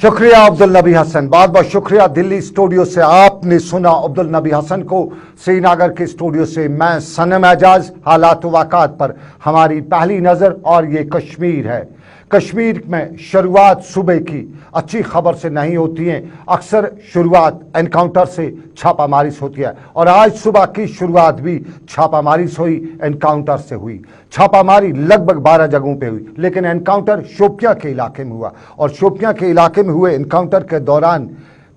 शुक्रिया अब्दुल नबी हसन, बहुत बहुत शुक्रिया। दिल्ली स्टूडियो से आपने सुना अब्दुल नबी हसन को। श्रीनगर के स्टूडियो से मैं सनम एजाज। हालात वाक़ात पर हमारी पहली नज़र, और ये कश्मीर है। कश्मीर में शुरुआत सुबह की अच्छी खबर से नहीं होती है, अक्सर शुरुआत एनकाउंटर से छापामारी से होती है, और आज सुबह की शुरुआत भी छापामारी से हुई, एनकाउंटर से हुई। छापामारी लगभग 12 जगहों पे हुई, लेकिन एनकाउंटर शोपियां के इलाके में हुआ, और शोपियां के इलाके में हुए एनकाउंटर के दौरान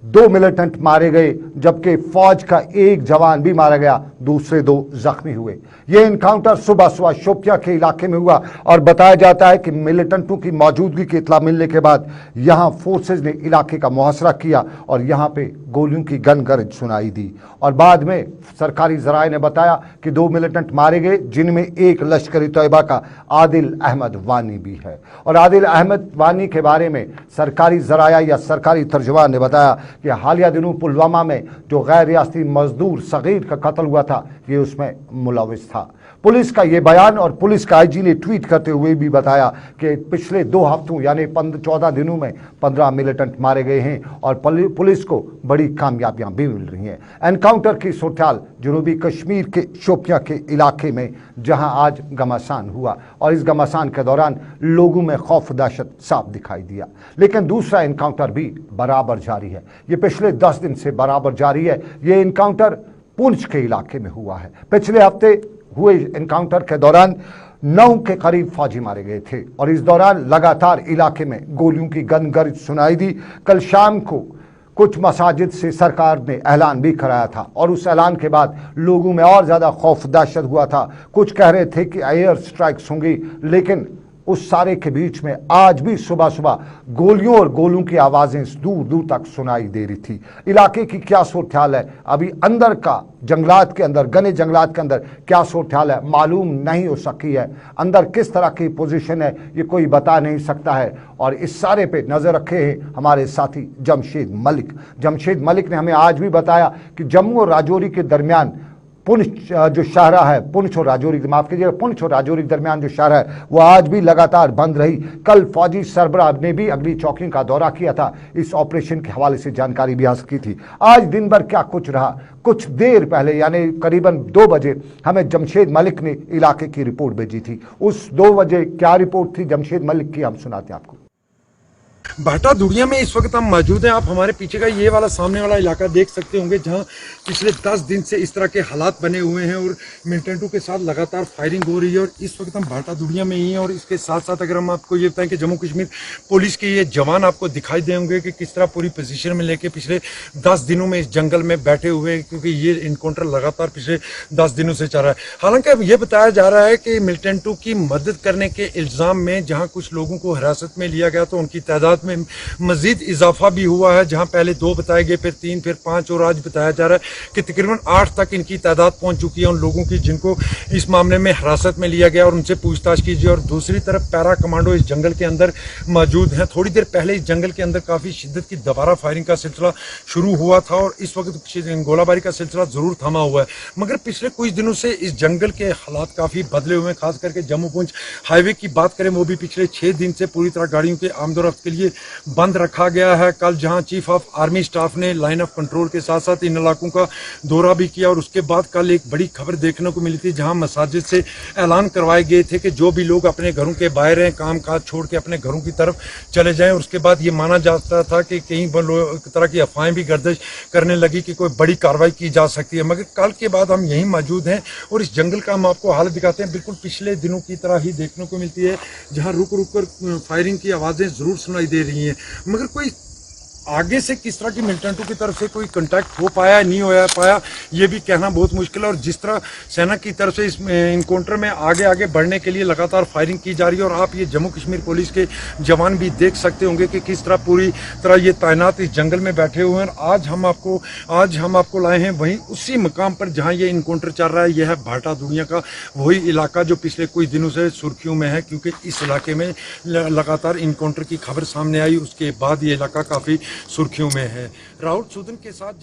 2 मिलिटेंट मारे गए, जबकि फौज का एक जवान भी मारा गया, दूसरे 2 जख्मी हुए। यह एनकाउंटर सुबह सुबह शोपियां के इलाके में हुआ, और बताया जाता है कि मिलिटेंटों की मौजूदगी की इत्तला मिलने के बाद यहां फोर्सेज ने इलाके का मुहासरा किया, और यहां पे गोलियों की गनगरज सुनाई दी। और बाद में सरकारी जराए ने बताया कि 2 मिलिटेंट मारे गए, जिनमें एक लश्करी तैयबा का आदिल अहमद वानी भी है। और आदिल अहमद वानी के बारे में सरकारी जराया या सरकारी तर्जुमान ने बताया कि हालिया दिनों पुलवामा में जो गैर रियासती मजदूर सगीर का कत्ल हुआ था, ये उसमें मुलविस था। पुलिस का ये बयान, और पुलिस का आईजी ने ट्वीट करते हुए भी बताया कि पिछले 2 हफ्तों यानी 14 दिनों में 15 मिलिटेंट मारे गए हैं, और पुलिस को बड़ी कामयाबियां भी मिल रही हैं। एनकाउंटर की सूरत जनूबी कश्मीर के शोपियां के इलाके में, जहां आज घमासान हुआ, और इस घमासान के दौरान लोगों में खौफ दहशत साफ दिखाई दिया। लेकिन दूसरा एनकाउंटर भी बराबर जारी है, ये पिछले 10 दिन से बराबर जारी है। ये एनकाउंटर पुंछ के इलाके में हुआ है। पिछले हफ्ते हुए एनकाउंटर के दौरान 9 के करीब फौजी मारे गए थे, और इस दौरान लगातार इलाके में गोलियों की गनगरज सुनाई दी। कल शाम को कुछ मसाजिद से सरकार ने ऐलान भी कराया था, और उस ऐलान के बाद लोगों में और ज़्यादा खौफ दहशत हुआ था। कुछ कह रहे थे कि एयर स्ट्राइक्स होंगी, लेकिन उस सारे के बीच में आज भी सुबह सुबह गोलियों और गोलों की आवाज़ें दूर दूर तक सुनाई दे रही थी। इलाके की क्या सूरत हाल है, अभी अंदर का जंगलात के अंदर, घने जंगलात के अंदर क्या सूरत हाल है, मालूम नहीं हो सकी है। अंदर किस तरह की पोजीशन है, ये कोई बता नहीं सकता है। और इस सारे पे नज़र रखे हैं हमारे साथी जमशेद मलिक। जमशेद मलिक ने हमें आज भी बताया कि जम्मू और राजौरी के दरमियान पुंछ जो शाहरा है, पुंछ और राजौरी, माफ कीजिएगा, पुंछ और राजौरी के दरमियान जो शाहरा है, वो आज भी लगातार बंद रही। कल फौजी सरबराह ने भी अगली चौकियों का दौरा किया था, इस ऑपरेशन के हवाले से जानकारी भी हासिल की थी। आज दिन भर क्या कुछ रहा, कुछ देर पहले यानी करीबन 2 बजे हमें जमशेद मलिक ने इलाके की रिपोर्ट भेजी थी। उस 2 बजे क्या रिपोर्ट थी जमशेद मलिक की, हम सुनाते हैं आपको। भाटा दुनिया में इस वक्त हम मौजूद हैं। आप हमारे पीछे का ये वाला सामने वाला इलाका देख सकते होंगे, जहां पिछले 10 दिन से इस तरह के हालात बने हुए हैं, और मिलिटेंटों के साथ लगातार फायरिंग हो रही है। और इस वक्त हम भाटा दुनिया में ही हैं, और इसके साथ साथ अगर हम आपको ये बताएं कि जम्मू कश्मीर पुलिस के ये जवान आपको दिखाई देंगे कि किस तरह पूरी पोजीशन में लेके पिछले 10 दिनों में इस जंगल में बैठे हुए हैं, क्योंकि ये इनकाउंटर लगातार पिछले 10 दिनों से चल रहा है। हालांकि अब ये बताया जा रहा है कि मिलिटेंटों की मदद करने के इल्जाम में जहाँ कुछ लोगों को हिरासत में लिया गया, तो उनकी तादाद में मजीद इजाफा भी हुआ है। जहां पहले 2 बताए गए, फिर 3, फिर 5, और आज बताया जा रहा है कि तकरीबन 8 तक इनकी तादाद पहुंच चुकी है उन लोगों की जिनको इस मामले में हिरासत में लिया गया, और उनसे पूछताछ कीजिए। और दूसरी तरफ पैरा कमांडो इस जंगल के अंदर मौजूद हैं। थोड़ी देर पहले इस जंगल के अंदर काफी शिद्दत की दोबारा फायरिंग का सिलसिला शुरू हुआ था, और इस वक्त गोलाबारी का सिलसिला जरूर थमा हुआ है। मगर पिछले कुछ दिनों से इस जंगल के हालात काफी बदले हुए हैं। खास करके जम्मू पुंछ हाईवे की बात करें, वो भी पिछले 6 दिन से पूरी तरह गाड़ियों के आमदोरफ्त के लिए बंद रखा गया है। कल जहां चीफ ऑफ आर्मी स्टाफ ने लाइन ऑफ कंट्रोल के साथ साथ इन इलाकों का दौरा भी किया, और उसके बाद कल एक बड़ी खबर देखने को मिली थी, जहां मसाजिद से ऐलान करवाए गए थे कि जो भी लोग अपने घरों के बाहर हैं, काम काज छोड़ के अपने घरों की तरफ चले जाएं। और उसके बाद ये माना जाता था कि कई तरह की अफवाहें भी गर्दिश करने लगी कि कोई बड़ी कार्रवाई की जा सकती है। मगर कल के बाद हम यहीं मौजूद हैं, और इस जंगल का हम आपको हालत दिखाते हैं, बिल्कुल पिछले दिनों की तरह ही देखने को मिलती है, जहाँ रुक रुक कर फायरिंग की आवाज़ें जरूर सुनाई दे रही हैं। मगर कोई आगे से किस तरह की मिलिटेंटों की तरफ से कोई कांटेक्ट हो पाया नहीं हो पाया, ये भी कहना बहुत मुश्किल है। और जिस तरह सेना की तरफ से इस इनकाउंटर में आगे आगे बढ़ने के लिए लगातार फायरिंग की जा रही है, और आप ये जम्मू कश्मीर पुलिस के जवान भी देख सकते होंगे कि किस तरह पूरी तरह ये तैनात इस जंगल में बैठे हुए हैं। आज हम आपको लाए हैं वहीं उसी मकाम पर जहाँ ये इनकाउंटर चल रहा है। यह है भाटा दुनिया का वही इलाका जो पिछले कुछ दिनों से सुर्खियों में है, क्योंकि इस इलाके में लगातार इनकाउंटर की खबर सामने आई, उसके बाद ये इलाका काफ़ी सुर्खियों में है। राहुल सूदन के साथ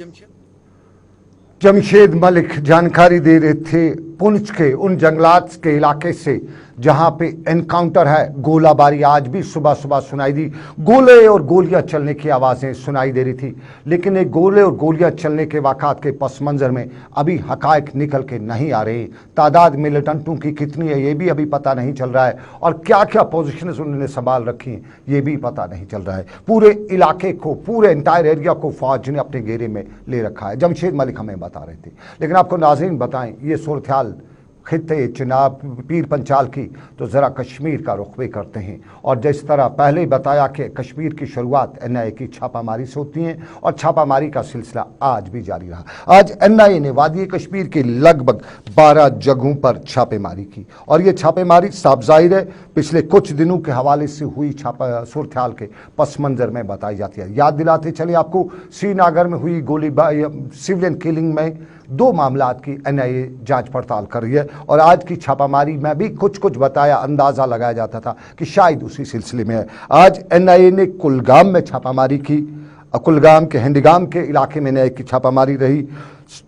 जमशेद मलिक जानकारी दे रहे थे। पुंछ के उन जंगलात के इलाके से जहां पे एनकाउंटर है, गोलाबारी आज भी सुबह सुबह सुनाई दी। गोले और गोलियां चलने की आवाज़ें सुनाई दे रही थी, लेकिन ये गोले और गोलियां चलने के वाक़ात के पस मंज़र में अभी हक़ाइक़ निकल के नहीं आ रहे। तादाद मिलिटेंटों की कितनी है ये भी अभी पता नहीं चल रहा है, और क्या क्या पोजीशंस उन्होंने संभाल रखी हैं ये भी पता नहीं चल रहा है। पूरे इलाके को, पूरे इंटायर एरिया को फौज ने अपने घेरे में ले रखा है। जमशेद मलिक हमें बता रहे थे। लेकिन आपको नाज़रीन बताएं, ये सूरत हाल खित्ते चिनाब पीर पंचाल की, तो ज़रा कश्मीर का रुख भी करते हैं। और जिस तरह पहले बताया कि कश्मीर की शुरुआत NIA की छापामारी से होती है, और छापामारी का सिलसिला आज भी जारी रहा। आज NIA ने वादी कश्मीर के लगभग 12 जगहों पर छापेमारी की, और ये छापेमारी साफ ज़ाहिर है पिछले कुछ दिनों के हवाले से हुई सूरत हाल के पस मंज़र में बताई जाती है। याद दिलाते चले आपको, श्रीनगर में हुई गोलीबारी सिविलियन किलिंग में 2 मामलात की NIA जांच पड़ताल कर रही है, और आज की छापामारी में भी कुछ कुछ बताया, अंदाज़ा लगाया जाता था कि शायद उसी सिलसिले में है। आज NIA ने कुलगाम में छापामारी की, कुलगाम के हिंडगाम के इलाके में NIA की छापामारी रही।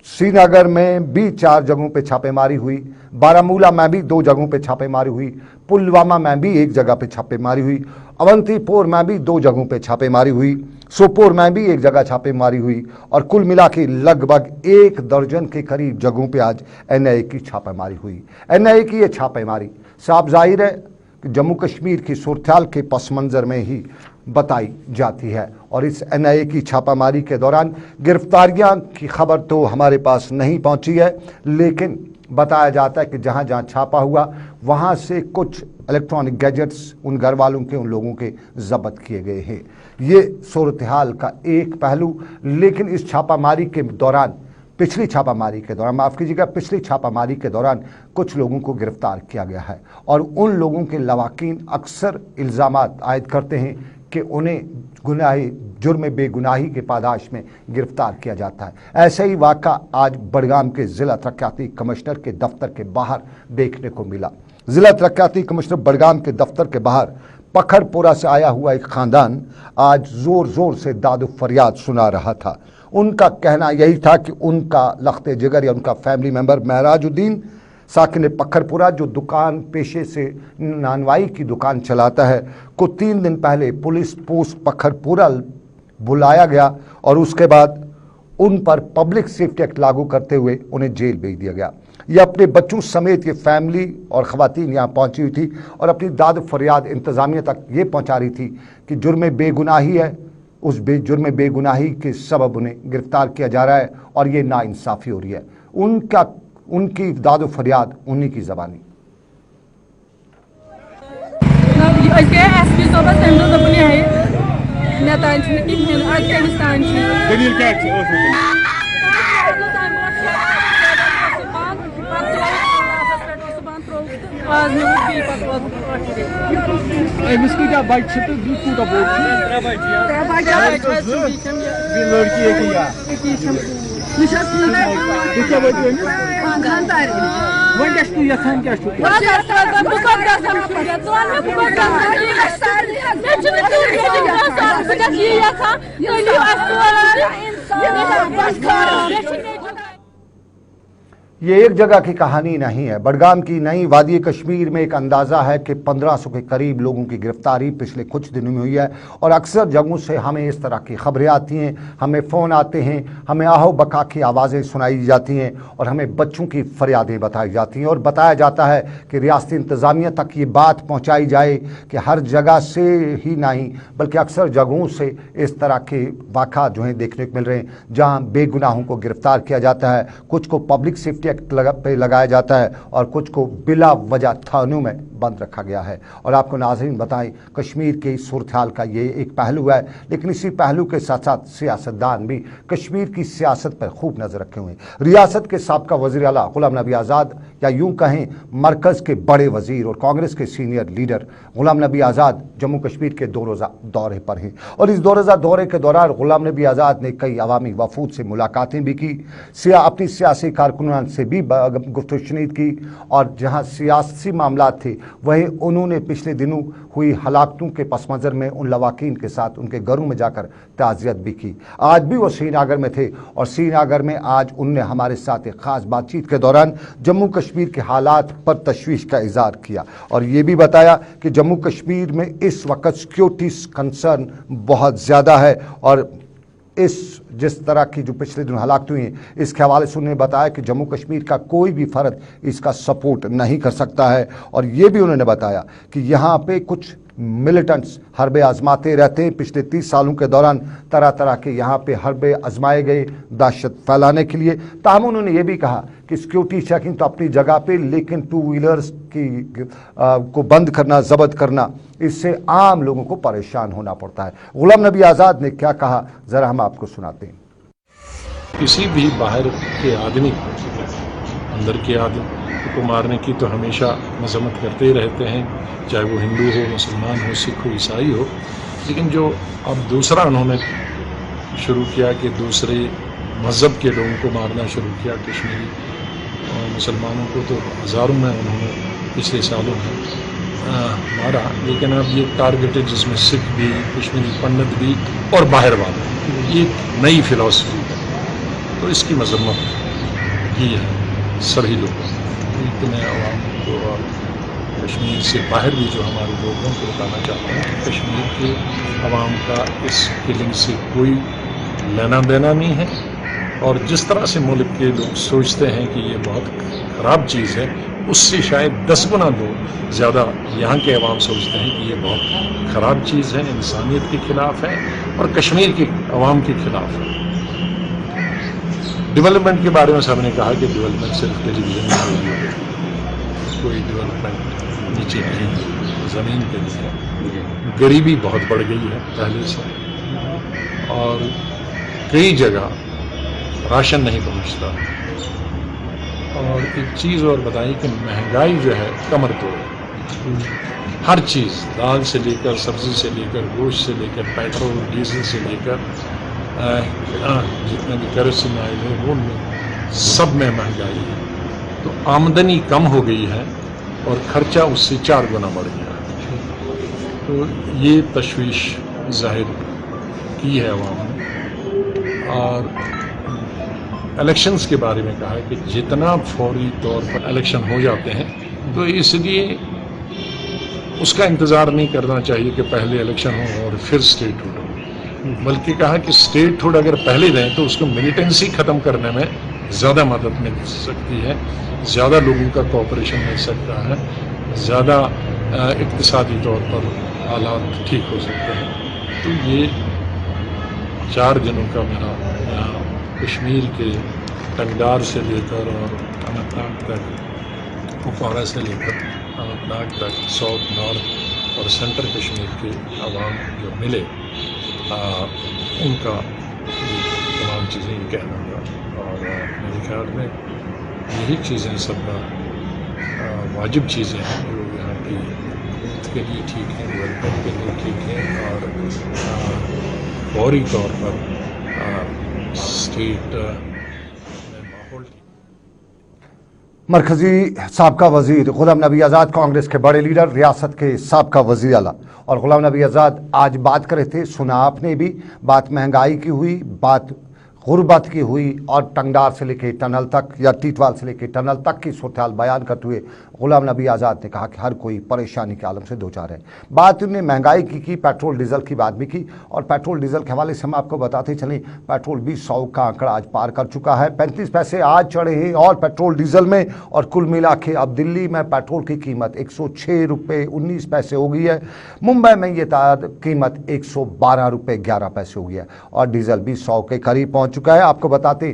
श्रीनगर में भी 4 जगहों पे छापेमारी हुई, बारामूला में भी 2 जगहों पे छापेमारी हुई, पुलवामा में भी 1 जगह पे छापेमारी हुई, अवंतीपुर में भी 2 जगहों पे छापेमारी हुई, सोपोर में भी 1 जगह छापेमारी हुई, और कुल मिला के लगभग 1 दर्जन के करीब जगहों पे आज NIA की छापेमारी हुई। NIA की ये छापेमारी साफ जाहिर है कि जम्मू कश्मीर की सूरत हाल के पस मंज़र में ही बताई जाती है। और इस NIA की छापामारी के दौरान गिरफ्तारियां की खबर तो हमारे पास नहीं पहुंची है, लेकिन बताया जाता है कि जहां जहां छापा हुआ वहां से कुछ इलेक्ट्रॉनिक गैजेट्स उन घर वालों के, उन लोगों के ज़ब्त किए गए हैं। ये सूरत हाल का एक पहलू। लेकिन इस छापामारी के दौरान, पिछली छापामारी के दौरान, माफ़ कीजिएगा, पिछली छापामारी के दौरान कुछ लोगों को गिरफ्तार किया गया है, और उन लोगों के लवाकिन अक्सर इल्ज़ामात आयद करते हैं कि उन्हें जुर्म बेगुनाही के पादाश में गिरफ्तार किया जाता है। ऐसे ही वाक़ा आज बडगाम के ज़िला तरक्याती कमिश्नर के दफ्तर के बाहर देखने को मिला। ज़िला तरक्याती कमिश्नर बडगाम के दफ्तर के बाहर पखरपुरा से आया हुआ एक ख़ानदान आज ज़ोर ज़ोर से दादु फरियाद सुना रहा था। उनका कहना यही था कि उनका लख्ते जिगर या उनका फैमिली मेंबर महराजुद्दीन साकिन पखरपुरा, जो दुकान पेशे से नानवाई की दुकान चलाता है, को 3 दिन पहले पुलिस पोस्ट पखरपुरा बुलाया गया, और उसके बाद उन पर पब्लिक सेफ्टी एक्ट लागू करते हुए उन्हें जेल भेज दिया गया। ये अपने बच्चों समेत ये फैमिली और ख़वातीन यहाँ पहुँची हुई थी, और अपनी दाद फरियाद इंतज़ामिया तक ये पहुँचा रही थी कि जुर्म बेगुनाही है, उस जुर्म बेगुनाही के सबब उन्हें गिरफ्तार किया जा रहा है, और ये नाइंसाफ़ी हो रही है। उनकी दाद फरियाद उन्हीं की ज़बानी। ये एक जगह की कहानी नहीं है। बडगाम की नहीं, वादी कश्मीर में एक अंदाज़ा है कि 1500 के करीब लोगों की गिरफ्तारी पिछले कुछ दिनों में हुई है, और अक्सर जगहों से हमें इस तरह की खबरें आती हैं, हमें फ़ोन आते हैं, हमें आहो बका की आवाज़ें सुनाई जाती हैं, और हमें बच्चों की फरियादें बताई जाती हैं, और बताया जाता है कि रियासती इंतज़ामिया तक ये बात पहुँचाई जाए कि हर जगह से ही नहीं बल्कि अक्सर जगहों से इस तरह के वाक़ा जो हैं देखने को मिल रहे हैं, जहाँ बेगुनाहों को गिरफ्तार किया जाता है, कुछ को पब्लिक सेफ्टी एक्ट पे लगाया जाता है, और कुछ को बिला वजह थानों में बंद रखा गया है। और आपको नाज़रीन बताएं, कश्मीर के सूरत हाल का ये एक पहलू है, लेकिन इसी पहलू के साथ साथ सियासतदान भी कश्मीर की सियासत पर खूब नज़र रखे हुए हैं। रियासत के साबका वज़ीर आला गुलाम नबी आज़ाद, या यूँ कहें मरकज़ के बड़े वज़ीर और कांग्रेस के सीनियर लीडर गुलाम नबी आज़ाद जम्मू कश्मीर के 2 रोज़ा दौरे पर हैं, और इस 2 रोज़ा दौरे के दौरान गुलाम नबी आज़ाद ने कई अवामी वफूद से मुलाकातें भी की, अपनी सियासी कारकुनान से भी गुफ्तगू की, और जहां सियासी मामलात थे वहीं उन्होंने पिछले दिनों हुई हलाकतों के पस मंज़र में उन लवाकीन के साथ उनके घरों में जाकर ताज़ियत भी की। आज भी वो श्रीनगर में थे, और श्रीनगर में आज उनने हमारे साथ एक ख़ास बातचीत के दौरान जम्मू کشمیر کے حالات پر تشویش کا اظہار کیا اور یہ بھی بتایا کہ جموں کشمیر میں اس وقت سیکیورٹی کنسرن بہت زیادہ ہے اور جس طرح کی جو پچھلے دن ہلاکتیں ہوئی ہیں اس کے حوالے سے انہوں نے بتایا کہ جموں کشمیر کا کوئی بھی فرد اس کا سپورٹ نہیں کر سکتا ہے اور یہ بھی انہوں نے بتایا کہ یہاں پہ کچھ ملیٹنٹس حربے آزماتے رہتے ہیں. پچھلے 30 سالوں کے دوران طرح طرح کے یہاں پہ حربے آزمائے گئے دہشت پھیلانے کے لیے. تاہم انہوں نے یہ بھی کہا کہ سیکیورٹی چیکنگ تو اپنی جگہ پہ لیکن 2 ویلرز کو بند کرنا ضبط کرنا اس سے عام لوگوں کو پریشان ہونا پڑتا ہے. غلام نبی آزاد نے کیا کہا ذرا ہم آپ کو سناتے ہیں. کسی بھی باہر کے آدمی اندر کے آدمی کو مارنے کی تو ہمیشہ مذمت کرتے ہی رہتے ہیں, چاہے وہ ہندو ہو, مسلمان ہو, سکھ ہو, عیسائی ہو. لیکن جو اب دوسرا انہوں نے شروع کیا کہ دوسرے مذہب کے لوگوں کو مارنا شروع کیا, کشمیری مسلمانوں کو تو ہزاروں میں انہوں نے پچھلے سالوں میں مارا, لیکن اب یہ ٹارگیٹڈ جس میں سکھ بھی, کشمیری پنڈت بھی اور باہر والے, یہ ایک نئی فلاسفی ہے. تو اس کی مذمت کی ہے سبھی لوگوں. میں عوام کو اور کشمیر سے باہر بھی جو ہمارے لوگوں کو بتانا چاہتا ہوں کہ کشمیر کے عوام کا اس کلنگ سے کوئی لینا دینا نہیں ہے, اور جس طرح سے ملک کے لوگ سوچتے ہیں کہ یہ بہت خراب چیز ہے, اس سے شاید 10 گنا زیادہ یہاں کے عوام سوچتے ہیں کہ یہ بہت خراب چیز ہے, انسانیت کے خلاف ہے اور کشمیر کے عوام کے خلاف ہے. ڈیولپمنٹ کے بارے میں سب نے کہا کہ ڈیولپمنٹ صرف ٹیلی ویژن میں ہوئی ہے, کوئی ڈیولپمنٹ نیچے نہیں ہے, زمین پہ نہیں ہے. غریبی بہت بڑھ گئی ہے پہلے سے, اور کئی جگہ راشن نہیں پہنچتا. اور ایک چیز اور بتائیں کہ مہنگائی جو ہے کمر توڑ, ہر چیز دال سے لے کر, سبزی سے لے کر, گوشت سے لے کر, پیٹرول ڈیزل سے لے کر جتنا بھی کیروسین آئل ہے وہ سب میں مہنگائی ہے. تو آمدنی کم ہو گئی ہے اور خرچہ اس سے 4 گنا بڑھ گیا ہے. تو یہ تشویش ظاہر کی ہے عوام نے. اور الیکشنز کے بارے میں کہا کہ جتنا فوری طور پر الیکشن ہو جاتے ہیں تو اس لیے اس کا انتظار نہیں کرنا چاہیے کہ پہلے الیکشن ہو اور پھر اسٹیٹ ہوڈ ہو, بلکہ کہا کہ اسٹیٹ ہوڈ اگر پہلے دیں تو اس کو ملیٹنسی ختم کرنے میں زیادہ مدد مل سکتی ہے, زیادہ لوگوں کا کوآپریشن مل سکتا ہے, زیادہ اقتصادی طور پر حالات ٹھیک ہو سکتے ہیں. تو یہ 4 دنوں کا میرا یہاں کشمیر کے ٹنگڈار سے لے کر اور اننت ناگ تک, کپوارہ سے لے کر اننت ناگ تک, ساؤتھ, نارتھ اور سینٹر کشمیر کے عوام جو ملے ان کا تمام چیزیں کہنا گا. اور میرے خیال میں یہی چیزیں سب واجب چیزیں ہیں جو یہاں کی حکومت کے لیے ٹھیک ہیں, ڈیولپمنٹ کے لیے ٹھیک ہیں, اور فوری طور پر اسٹیٹ ماحول. مرکزی سابقہ وزیر غلام نبی آزاد, کانگریس کے بڑے لیڈر, ریاست کے سابقہ وزیر اعلیٰ, اور غلام نبی آزاد آج بات کر رہے تھے. سنا آپ نے بھی, بات مہنگائی کی ہوئی, بات غربت کی ہوئی, اور ٹنگڈار سے لے کے ٹنل تک یا ٹیٹوال سے لے کے ٹنل تک کی صورتحال بیان کرتے ہوئے غلام نبی آزاد نے کہا کہ ہر کوئی پریشانی کے عالم سے دوچار ہے. بات انہوں نے مہنگائی کی, پیٹرول ڈیزل کی بات بھی کی, اور پیٹرول ڈیزل کے حوالے سے ہم آپ کو بتاتے چلیں پیٹرول بھی 100 کا آنکڑا آج پار کر چکا ہے. 35 پیسے آج چڑھے ہیں اور پیٹرول ڈیزل میں, اور کل ملا کے اب دلی میں پیٹرول کی قیمت 106 روپے 19 پیسے ہو گئی ہے. ممبئی میں یہ قیمت 112 روپے 11 پیسے ہو گئی ہے, اور ڈیزل بھی 100 کے قریب پہنچ چکا ہے. آپ کو بتاتے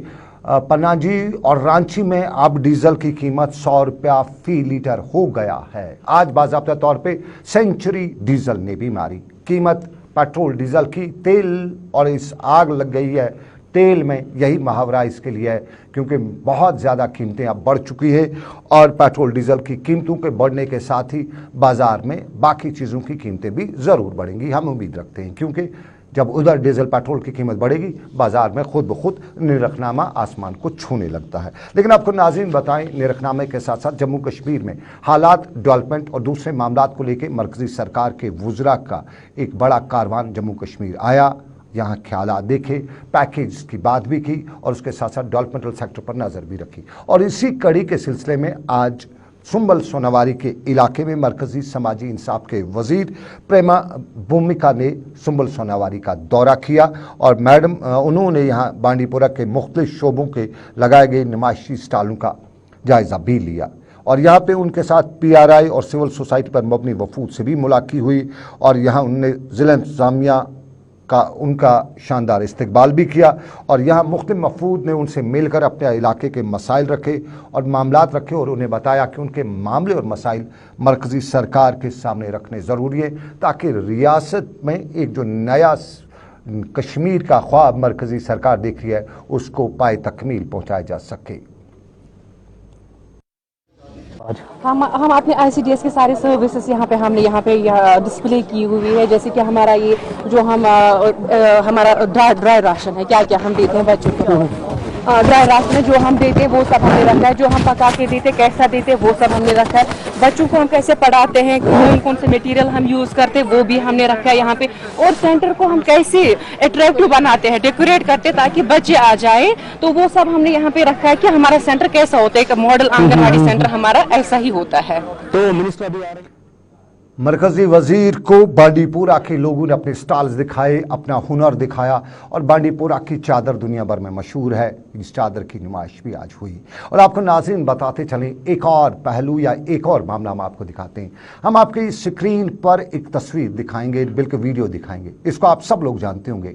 پناجی اور رانچی میں اب ڈیزل کی قیمت 100 روپیہ فی لیٹر ہو گیا ہے. آج باضابطہ طور پہ سینچری ڈیزل نے بھی ماری قیمت پیٹرول ڈیزل کی. تیل اور اس آگ لگ گئی ہے تیل میں, یہی محاورہ اس کے لیے ہے کیونکہ بہت زیادہ قیمتیں اب بڑھ چکی ہے, اور پیٹرول ڈیزل کی قیمتوں کے بڑھنے کے ساتھ ہی بازار میں باقی چیزوں کی قیمتیں بھی ضرور بڑھیں گی. ہم امید رکھتے ہیں کیونکہ جب ادھر ڈیزل پیٹرول کی قیمت بڑھے گی بازار میں خود بخود نرخنامہ آسمان کو چھونے لگتا ہے. لیکن آپ کو ناظرین بتائیں, نرخنامے کے ساتھ ساتھ جموں کشمیر میں حالات, ڈیولپمنٹ اور دوسرے معاملات کو لے کے مرکزی سرکار کے وزراء کا ایک بڑا کاروان جموں کشمیر آیا. यहाँ ख्यालात देखे, पैकेज की बात भी की और उसके साथ साथ डेवलपमेंटल सेक्टर पर नज़र भी रखी। और इसी कड़ी के सिलसिले में आज सुंबल सोनावारी के इलाके में मरकज़ी समाजी इंसाफ के वज़ीर प्रेमा भूमिका ने सुंबल सोनावारी का दौरा किया और मैडम उन्होंने यहाँ बांडीपुरा के मुख्तलिफ शोबों के लगाए गए नुमाइशी स्टालों का जायज़ा भी लिया और यहाँ पे उनके साथ PRI और सिविल सोसाइटी पर मबनी वफूद से भी मुलाकात हुई और यहाँ उनने ज़िला इंतज़ामिया का उनका शानदार इस्तकबाल भी किया और यहाँ मुख्तलिफ वफूद ने उनसे मिलकर अपने इलाके के मसाइल रखे और मामलात रखे और उन्हें बताया कि उनके मामले और मसाइल मरकज़ी सरकार के सामने रखने ज़रूरी है ताकि रियासत में एक जो नया कश्मीर का ख्वाब मरकज़ी सरकार देख रही है उसको पाए तकमील पहुँचाया जा सके। हम अपने ICDS के सारे सर्विसेज यहाँ पे डिस्प्ले की हुई है, जैसे कि हमारा ये जो हमारा ड्राई राशन है, क्या क्या हम देते हैं बच्चों को, ड्राई राशन जो हम देते हैं वो सब हमने रखा है, जो हम पका के देते कैसा देते वो सब हमने रखा है, बच्चों को हम कैसे पढ़ाते हैं, कौन से मटेरियल हम यूज़ करते हैं वो भी हमने रखा है यहाँ पे, और सेंटर को हम कैसे अट्रैक्टिव बनाते हैं, डेकोरेट करते हैं ताकि बच्चे आ जाए, तो वो सब हमने यहाँ पे रखा है कि हमारा सेंटर कैसा होता है, एक मॉडल आंगनबाड़ी सेंटर हमारा ऐसा ही होता है। तो मिनिस्टर भी आ रहे हैं। मरकज़ी वज़ीर को बांडीपुरा के लोगों ने अपने स्टॉल्स दिखाए, अपना हुनर दिखाया और बांडीपुरा की चादर दुनिया भर में मशहूर है। इस चादर की नुमाइश भी आज हुई और आपको नाज़रीन बताते चलें एक और पहलू या एक और मामला हम आपको दिखाते हैं। हम आपकी स्क्रीन पर एक तस्वीर दिखाएंगे, बिल्कुल वीडियो दिखाएंगे, इसको आप सब लोग जानते होंगे,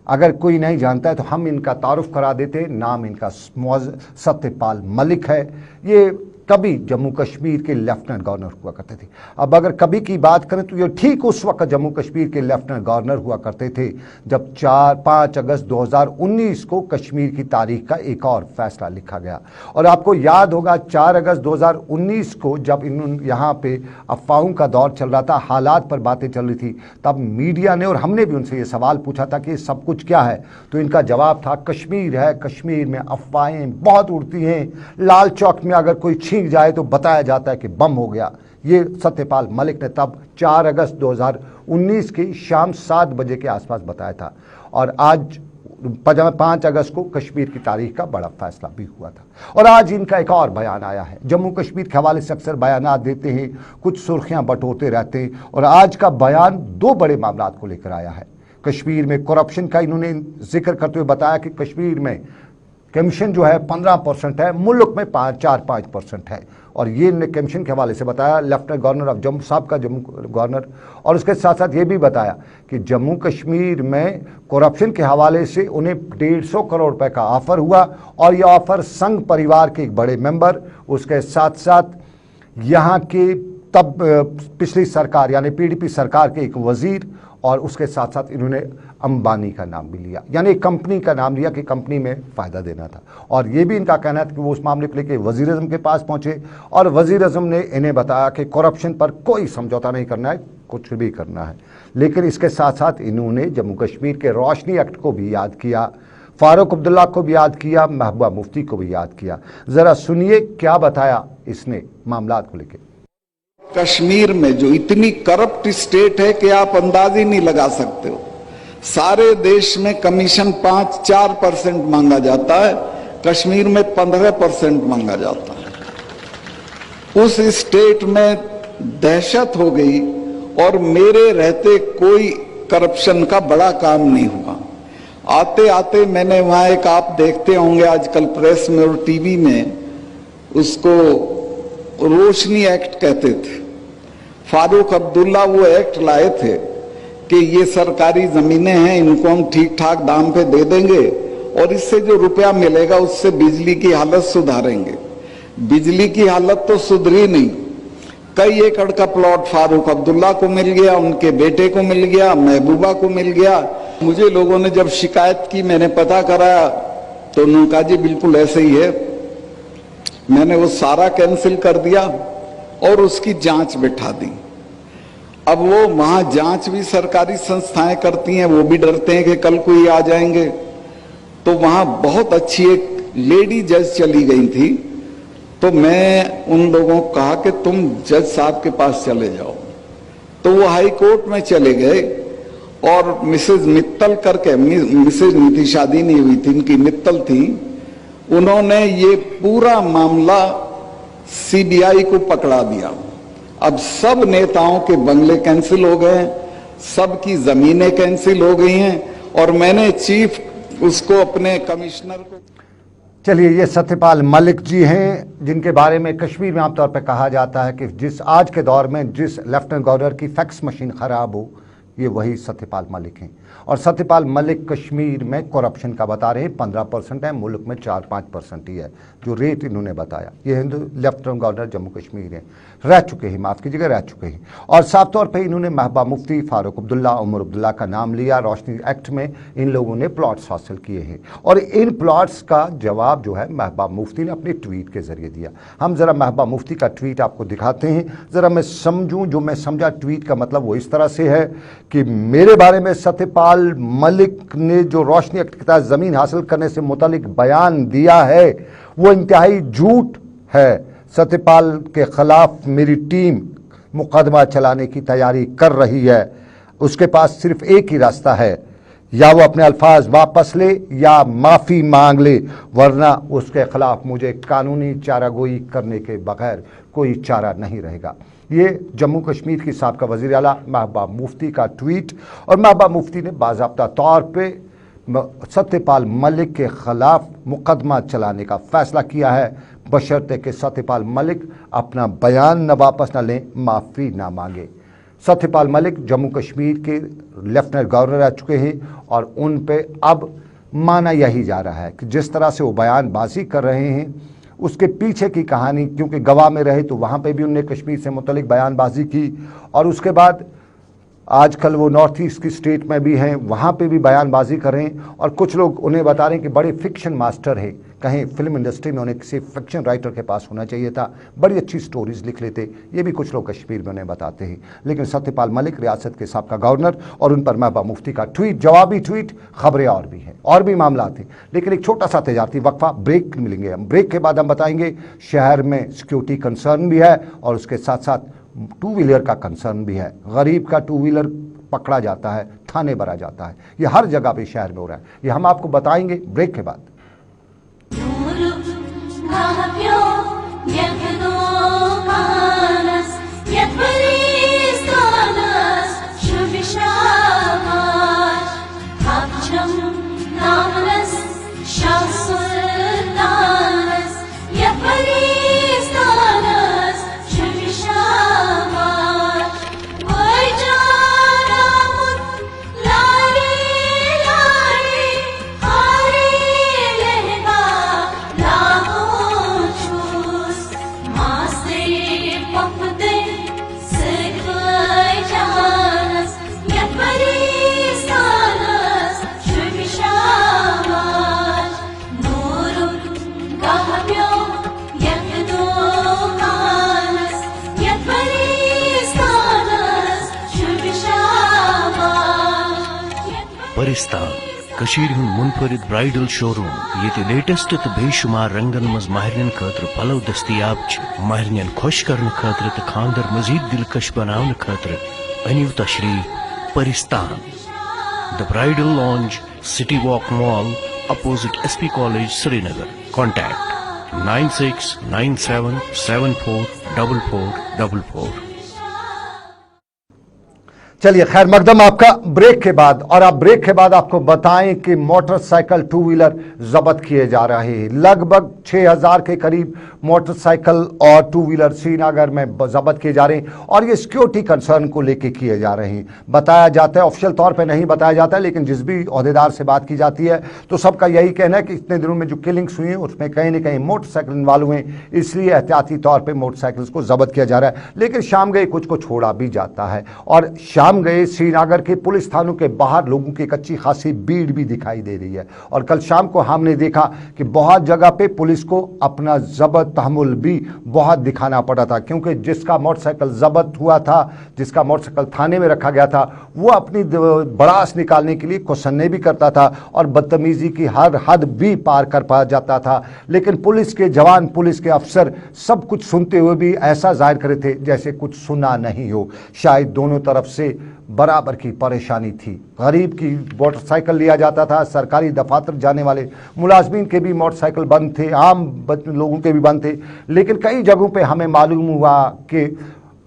अगर कोई नहीं जानता है तो हम इनका तारुफ करा देते। नाम इनका सत्यपाल मलिक है। ये कभी जम्मू कश्मीर के लेफ्टिनेंट गवर्नर हुआ करते थे। अब अगर कभी की बात करें तो ये ठीक उस वक्त जम्मू कश्मीर के लेफ्टिनेंट गवर्नर हुआ करते थे जब 5 अगस्त 2019 को कश्मीर की तारीख का एक और फैसला लिखा गया। और आपको याद होगा 4 अगस्त 2019 को जब यहाँ पे अफवाहों का दौर चल रहा था, हालात पर बातें चल रही थी, तब मीडिया ने और हमने भी उनसे ये सवाल पूछा था कि ये सब कुछ क्या है, तो इनका जवाब था कश्मीर है, कश्मीर में अफवाहें बहुत उड़ती हैं, लाल चौक में अगर कोई छींक जाए तो बताया जाता है कि बम हो गया। ये सत्यपाल मलिक ने तब 4 अगस्त 2019 की शाम 7 बजे के आसपास बताया था। और आज 5 अगस्त को कश्मीर की तारीख का बड़ा फैसला भी हुआ था। और आज इनका एक और बयान आया है। जम्मू कश्मीर के हवाले से अक्सर बयान देते हैं, कुछ सुर्खियां बटोरते रहते हैं, और आज का बयान 2 बड़े मामलों को लेकर आया है। कश्मीर में करप्शन का इन्होंने जिक्र करते हुए बताया कि कश्मीर में कमीशन जो है 15% है, मुल्क में 4-5% है। और ये इन्होंने कमीशन के हवाले से बताया लेफ्टिनेंट गवर्नर ऑफ जम्मू साहब का जम्मू गवर्नर, और उसके साथ साथ ये भी बताया कि जम्मू कश्मीर में करप्शन के हवाले से उन्हें 150 करोड़ रुपए का ऑफर हुआ, और ये ऑफर संघ परिवार के एक बड़े मेंबर, उसके साथ साथ यहाँ के तब पिछली सरकार यानी PDP सरकार के एक वजीर, और उसके साथ साथ इन्होंने अंबानी का नाम भी लिया, यानी एक कंपनी का नाम लिया कि कंपनी में फ़ायदा देना था। और ये भी इनका कहना था कि वो उस मामले को लेकर वज़ीर आज़म के पास पहुंचे और वज़ीर आज़म ने इन्हें बताया कि करप्शन पर कोई समझौता नहीं करना है, कुछ भी करना है। लेकिन इसके साथ साथ इन्होंने जम्मू कश्मीर के रोशनी एक्ट को भी याद किया, फारूक अब्दुल्ला को भी याद किया, महबूबा मुफ्ती को भी याद किया। ज़रा सुनिए क्या बताया इसने मामलात को लेकर। कश्मीर में जो इतनी करप्ट स्टेट है कि आप अंदाज ही नहीं लगा सकते हो। सारे देश में कमीशन 5-4% मांगा जाता है, कश्मीर में 15% मांगा जाता है। उस स्टेट में दहशत हो गई और मेरे रहते कोई करप्शन का बड़ा काम नहीं हुआ। आते आते मैंने वहां एक, आप देखते होंगे आजकल प्रेस में और टीवी में, उसको रोशनी एक्ट कहते थे। फारूक अब्दुल्ला वो एक्ट लाए थे कि ये सरकारी जमीनें हैं, इनको हम ठीक ठाक दाम पे दे देंगे और इससे जो रुपया मिलेगा उससे बिजली की हालत सुधारेंगे। बिजली की हालत तो सुधरी नहीं। कई एकड़ का प्लॉट फारूक अब्दुल्ला को मिल गया, उनके बेटे को मिल गया, महबूबा को मिल गया। मुझे लोगों ने जब शिकायत की, मैंने पता कराया तो उन्होंने कहा जी बिल्कुल ऐसे ही है। मैंने वो सारा कैंसिल कर दिया और उसकी जांच बिठा दी। अब वो वहां जांच भी सरकारी संस्थाएं करती हैं, वो भी डरते हैं कि कल कोई आ जाएंगे। तो वहां बहुत अच्छी एक लेडी जज चली गई थी, तो मैं उन लोगों को कहा कि तुम जज साहब के पास चले जाओ। तो वो हाई कोर्ट में चले गए और मिसेज मित्तल करके, मिसेज इनकी शादी नहीं हुई थी, इनकी मित्तल थी, उन्होंने ये पूरा मामला सीबीआई को पकड़ा दिया। अब सब नेताओं के बंगले कैंसिल हो गए, सबकी जमीनें कैंसिल हो गई हैं, और मैंने चीफ उसको अपने कमिश्नर को। चलिए, ये सत्यपाल मलिक जी हैं जिनके बारे में कश्मीर में आमतौर पर कहा जाता है कि जिस आज के दौर में जिस लेफ्टिनेंट गवर्नर की फैक्स मशीन ख़राब हो, ये वही सत्यपाल मलिक हैं। और सत्यपाल मलिक कश्मीर में करप्शन का बता रहे हैं 15% है, मुल्क में 4-5% ही है जो रेट इन्होंने बताया। ये हिंदू लेफ्टिनेंट गवर्नर जम्मू कश्मीर हैं, रह चुके हैं, माफ़ कीजिएगा, रह चुके हैं। और साफ तौर पे इन्होंने महबूबा मुफ्ती, फारूक अब्दुल्ला, उमर अब्दुल्ला का नाम लिया। रोशनी एक्ट में इन लोगों ने प्लॉट्स हासिल किए हैं और इन प्लॉट्स का जवाब जो है महबूबा मुफ्ती ने अपने ट्वीट के जरिए दिया। हम ज़रा महबूबा मुफ्ती का ट्वीट आपको दिखाते हैं, ज़रा मैं समझूँ। जो मैं समझा ट्वीट का मतलब वो इस तरह से है कि मेरे बारे में सत्यपाल मलिक ने जो रोशनी एक्ट के तहत ज़मीन हासिल करने से मुतालिक बयान दिया है वो इंतहाई झूठ है। सत्यपाल के खिलाफ मेरी टीम मुकदमा चलाने की तैयारी कर रही है। उसके पास सिर्फ एक ही रास्ता है, या वो अपने अल्फाज वापस ले या माफ़ी मांग ले, वरना उसके खिलाफ मुझे कानूनी चारागोई करने के बगैर कोई चारा नहीं रहेगा। ये जम्मू कश्मीर की साबका वज़ीर आला महबूबा मुफ्ती का ट्वीट। और महबूबा मुफ्ती ने बाज़ाब्ता तौर पे सत्यपाल मलिक के खिलाफ मुकदमा चलाने का फैसला किया है, बशर्ते कि सत्यपाल मलिक अपना बयान न वापस न लें, माफ़ी ना मांगे। सत्यपाल मलिक जम्मू कश्मीर के लेफ्टिनेंट गवर्नर रह चुके हैं और उन पे अब माना यही जा रहा है कि जिस तरह से वो बयानबाजी कर रहे हैं उसके पीछे की कहानी, क्योंकि गवाह में रहे तो वहाँ पे भी उन्होंने कश्मीर से मुतलिक बयानबाजी की, और उसके बाद आजकल वो नॉर्थ ईस्ट की स्टेट में भी हैं, वहाँ पे भी बयानबाजी कर रहे हैं। और कुछ लोग उन्हें बता रहे हैं कि बड़े फिक्शन मास्टर हैं, कहीं फिल्म इंडस्ट्री में उन्हें किसी फिक्शन राइटर के पास होना चाहिए था, बड़ी अच्छी स्टोरीज लिख लेते। ये भी कुछ लोग कश्मीर में उन्हें बताते हैं। लेकिन सत्यपाल मलिक रियासत के साबका गवर्नर और उन पर महबूबा मुफ्ती का ट्वीट, जवाबी ट्वीट, खबरें और भी हैं, और भी मामला थे। लेकिन एक छोटा सा तजारती वक्फा, ब्रेक मिलेंगे हम। ब्रेक के बाद हम बताएंगे शहर में सिक्योरिटी कंसर्न भी है और उसके साथ साथ टू व्हीलर का कंसर्न भी है। गरीब का टू व्हीलर पकड़ा जाता है, थाने भरा जाता है, ये हर जगह पे शहर में हो रहा है। ये हम आपको बताएंगे ब्रेक के बाद। परिस्तान कशीर हुन मुनफरिद ब्राइडल शोरूम ये लेटेस्ट तो बेशुमार रंगन मज माहरिन खतर पलव दस्तियाब माहरिन खुश करने खतर तो खानदर मजीद दिलकश बनाने खतर अनिव तशरीफ Paristan the bridal lounge city walk mall opposite SP college Srinagar contact 9697744444। चलिए, खैर मकदम आपका ब्रेक के बाद। और आप ब्रेक के बाद आपको बताएं कि मोटरसाइकिल टू व्हीलर जब्त किए जा रहे हैं। लगभग 6000 के करीब मोटरसाइकिल और टू व्हीलर श्रीनगर में जब्त किए जा रहे हैं और ये सिक्योरिटी कंसर्न को लेके किए जा रहे हैं। बताया जाता है, ऑफिशियल तौर पे नहीं बताया जाता है, लेकिन जिस भी अहदेदार से बात की जाती है तो सबका यही कहना है कि इतने दिनों में जो किलिंग्स हुई हैं उसमें कहीं ना कहीं मोटरसाइकिल इन्वॉल्व हुए, इसलिए एहतियाती तौर पर मोटरसाइकिल्स को जब्त किया जा रहा है। लेकिन शाम गए कुछ को छोड़ा भी जाता है और शाम गए श्रीनगर के पुलिस थानों के बाहर लोगों की एक अच्छी खासी भीड़ भी दिखाई दे रही है। और कल शाम को हमने देखा कि बहुत जगह पे पुलिस को अपना जब्त तहमुल भी बहुत दिखाना पड़ा था, क्योंकि जिसका मोटरसाइकिल जब्त हुआ था, जिसका मोटरसाइकिल थाने में रखा गया था, वो अपनी बड़ास निकालने के लिए क्वेश्चन भी करता था और बदतमीजी की हर हद भी पार कर पा जाता था। लेकिन पुलिस के जवान, पुलिस के अफसर सब कुछ सुनते हुए भी ऐसा जाहिर कर रहे थे जैसे कुछ सुना नहीं हो। शायद दोनों तरफ से बराबर की परेशानी थी। गरीब की मोटरसाइकिल लिया जाता था, सरकारी दफातर जाने वाले मुलाजमीन के भी मोटरसाइकिल बंद थे, आम लोगों के भी बंद थे। लेकिन कई जगहों पे हमें मालूम हुआ कि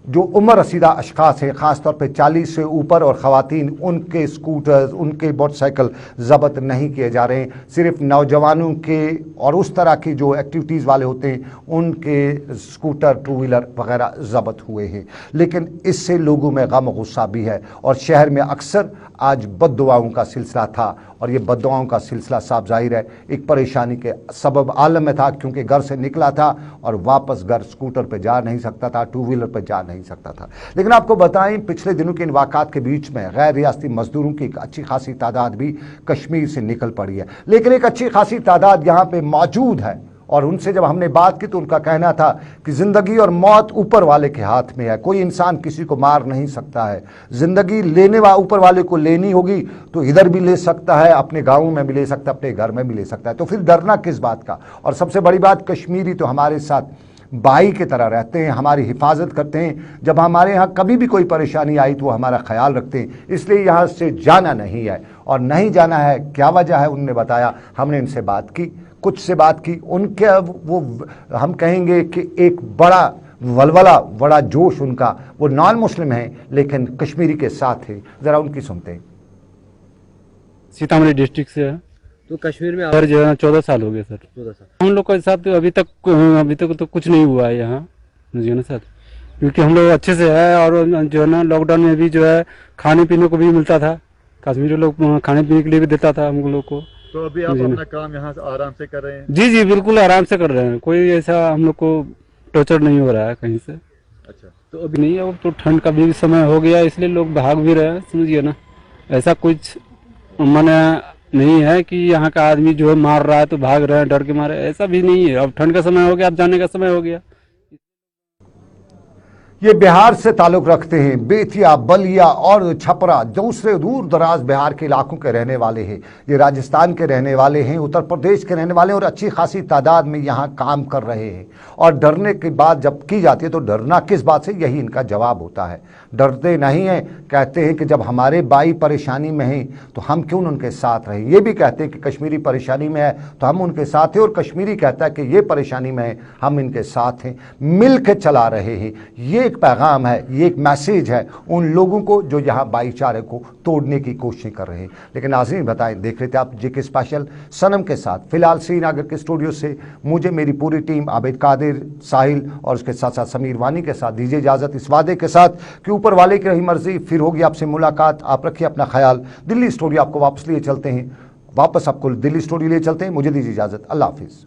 जो उम्र रसीदा अशखास है, ख़ास तौर पे 40 से ऊपर और ख़वातीन, उनके स्कूटर्स, उनके मोटरसाइकिल ज़ब्त नहीं किए जा रहे हैं। सिर्फ नौजवानों के और उस तरह की जो एक्टिविटीज़ वाले होते हैं उनके स्कूटर, टू व्हीलर वगैरह ज़ब्त हुए हैं। लेकिन इससे लोगों में गम गुस्सा भी है और शहर में अक्सर आज बद्दुआओं का सिलसिला था और ये बद्दुआओं का सिलसिला साफ जाहिर है एक परेशानी के सबब आलम में था, क्योंकि घर से निकला था और वापस घर स्कूटर पे जा नहीं सकता था, टू व्हीलर पे जा नहीं सकता था। लेकिन आपको बताएं, पिछले दिनों के इन वाक़ात के बीच में गैर रियासती मजदूरों की एक अच्छी खासी तादाद भी कश्मीर से निकल पड़ी है। लेकिन एक अच्छी खासी तादाद यहाँ पे मौजूद है और उनसे जब हमने बात की तो उनका कहना था कि ज़िंदगी और मौत ऊपर वाले के हाथ में है, कोई इंसान किसी को मार नहीं सकता है। ज़िंदगी लेने ऊपर वाले को लेनी होगी तो इधर भी ले सकता है, अपने गाँव में भी ले सकता है, अपने घर में भी ले सकता है, तो फिर डरना किस बात का। और सबसे बड़ी बात, कश्मीरी तो हमारे साथ भाई की तरह रहते हैं, हमारी हिफाजत करते हैं। जब हमारे यहाँ कभी भी कोई परेशानी आई तो वो हमारा ख्याल रखते हैं, इसलिए यहाँ से जाना नहीं है। और नहीं जाना है, क्या वजह है उन्होंने बताया। हमने इनसे बात की, कुछ से बात की, उनके वो हम कहेंगे कि एक बड़ा वलवला, बड़ा जोश उनका, वो नॉन मुस्लिम हैं लेकिन कश्मीरी के साथ है। ज़रा उनकी सुनते हैं। सीतामढ़ी डिस्ट्रिक्ट से है। तो कश्मीर में सर जो है 14 साल हो गए सर। 14 साल। हम लोग के साथ तो अभी तक तो कुछ नहीं हुआ है यहाँ जो है ना सर, क्योंकि हम लोग अच्छे से है। और जो है ना लॉकडाउन में भी जो है खाने पीने को भी मिलता था, कश्मीरी लोग खाने पीने के लिए भी देता था हम लोग को। तो अभी आप अपना काम यहाँ आराम से कर रहे हैं? जी जी बिल्कुल आराम से कर रहे हैं, कोई ऐसा हम लोग को टॉर्चर नहीं हो रहा है कहीं से। अच्छा, तो अभी नहीं है, अब तो ठंड का भी समय हो गया इसलिए लोग भाग भी रहे हैं, समझिए ना। ऐसा कुछ माने नहीं है कि यहाँ का आदमी जो है मार रहा है तो भाग रहे हैं डर के मारे, ऐसा भी नहीं है। अब ठंड का समय हो गया, अब जाने का समय हो गया। ये बिहार से ताल्लुक़ रखते हैं, बेतिया, बलिया और छपरा, दूसरे दूर दराज बिहार के इलाकों के रहने वाले हैं। ये राजस्थान के रहने वाले हैं, उत्तर प्रदेश के रहने वाले हैं और अच्छी खासी तादाद में यहाँ काम कर रहे हैं। और डरने की बात जब की जाती है तो डरना किस बात से, यही इनका जवाब होता है। डरते नहीं हैं, कहते हैं कि जब हमारे भाई परेशानी में हैं तो हम क्यों उनके साथ रहें। ये भी कहते हैं कि कश्मीरी परेशानी में है तो हम उनके साथ हैं, और कश्मीरी कहता है कि ये परेशानी में है, हम इनके साथ हैं, मिल के चला रहे हैं। ये एक पैगाम है, ये एक मैसेज है उन लोगों को जो यहाँ भाईचारे को तोड़ने की कोशिश कर रहे हैं। लेकिन नाज़रीन बताएं, देख रहे थे आप जेके स्पेशल सनम के साथ। फिलहाल श्रीनगर के स्टूडियो से मुझे मेरी पूरी टीम आबिद कादिर, साहिल और उसके साथ साथ समीर वानी के साथ दीजिए इजाज़त, इस वादे के साथ कि ऊपर वाले की रही मर्जी फिर होगी आपसे मुलाकात। आप रखिए अपना ख्याल। दिल्ली स्टूडियो आपको वापस लिए चलते हैं, वापस आपको दिल्ली स्टूडियो लिए चलते हैं। मुझे दीजिए इजाज़त, अल्लाह हाफिज़।